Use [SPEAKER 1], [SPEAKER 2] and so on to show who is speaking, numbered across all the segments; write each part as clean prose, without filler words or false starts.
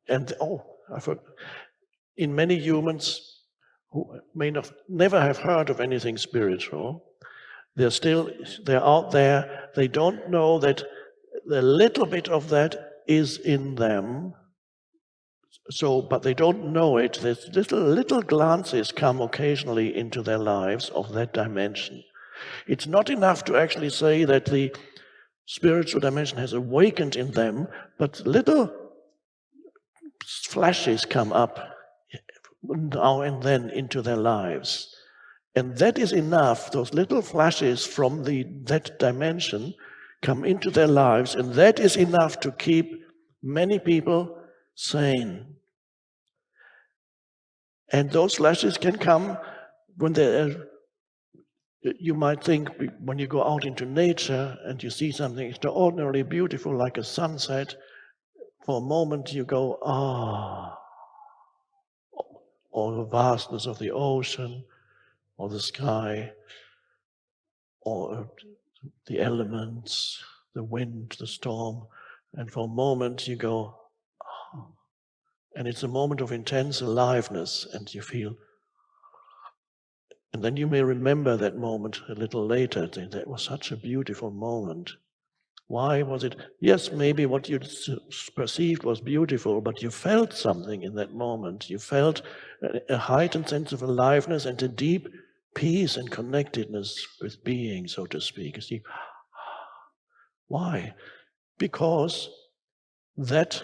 [SPEAKER 1] And I forgot, in many humans who may never have heard of anything spiritual, they're out there, they don't know that a little bit of that is in them. So, but they don't know it. There's little glances come occasionally into their lives of that dimension. It's not enough to actually say that the spiritual dimension has awakened in them, but little flashes come up now and then into their lives. And that is enough. Those little flashes from that dimension come into their lives, and that is enough to keep many people sane. And those flashes can come when you might think, when you go out into nature and you see something extraordinarily beautiful like a sunset, for a moment you go, or the vastness of the ocean, or the sky, or the elements, the wind, the storm, and for a moment you go, and it's a moment of intense aliveness, and you feel, and then you may remember that moment a little later, that was such a beautiful moment. Why was it? Yes, maybe what you perceived was beautiful, but you felt something in that moment. You felt a heightened sense of aliveness and a deep peace and connectedness with being, so to speak. You see, why? Because that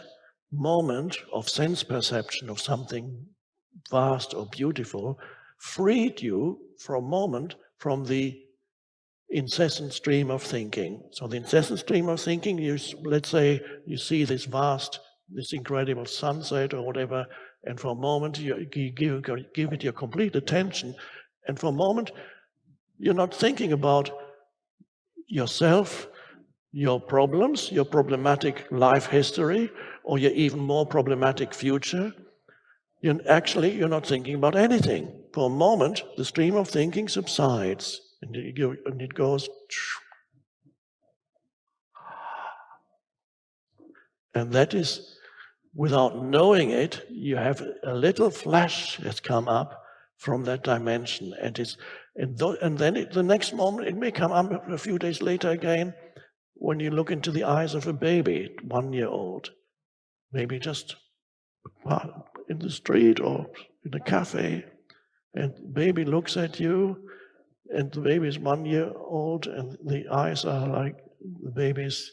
[SPEAKER 1] moment of sense perception of something vast or beautiful freed you for a moment from the incessant stream of thinking. So the incessant stream of thinking, let's say you see this incredible sunset or whatever, and for a moment you give it your complete attention, and for a moment you're not thinking about yourself, your problems, your problematic life history, or your even more problematic future. You're not thinking about anything. For a moment, the stream of thinking subsides, and it goes. And that is, without knowing it, you have a little flash that's come up from that dimension, and then the next moment it may come up a few days later again, when you look into the eyes of a baby, 1 year old, maybe just in the street or in a cafe, and the baby looks at you, and the baby is 1 year old, and the eyes are like the baby's.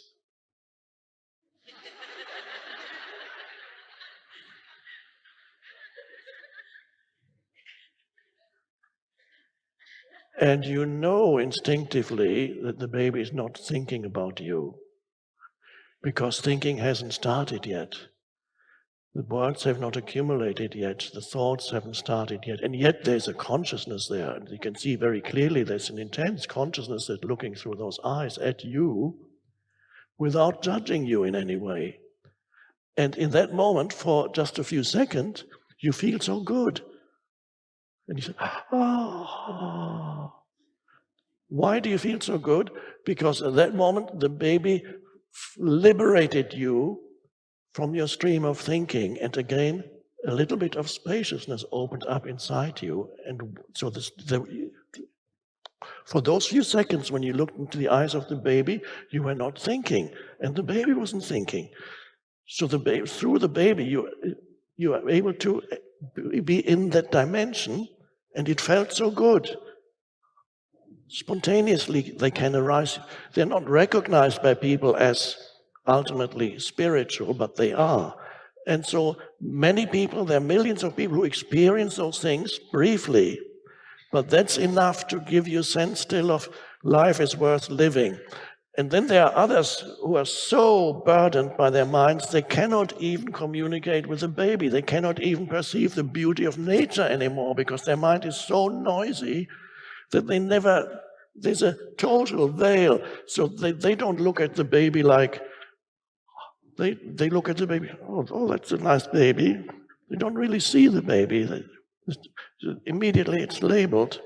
[SPEAKER 1] And you know instinctively that the baby is not thinking about you, because thinking hasn't started yet. The words have not accumulated yet, the thoughts haven't started yet, and yet there's a consciousness there, and you can see very clearly there's an intense consciousness that's looking through those eyes at you without judging you in any way. And in that moment, for just a few seconds, you feel so good. And you say, Why do you feel so good? Because at that moment, the baby liberated you from your stream of thinking, and again, a little bit of spaciousness opened up inside you. And so for those few seconds when you looked into the eyes of the baby, you were not thinking, and the baby wasn't thinking. So through the baby, you are able to be in that dimension, and it felt so good. Spontaneously, they can arise. They're not recognized by people as ultimately spiritual, but they are. And so many people, there are millions of people who experience those things briefly, but that's enough to give you a sense still of life is worth living. And then there are others who are so burdened by their minds, they cannot even communicate with the baby. They cannot even perceive the beauty of nature anymore, because their mind is so noisy that there's a total veil. So they don't look at the baby like, they look at the baby, oh, that's a nice baby. They don't really see the baby. Immediately it's labeled.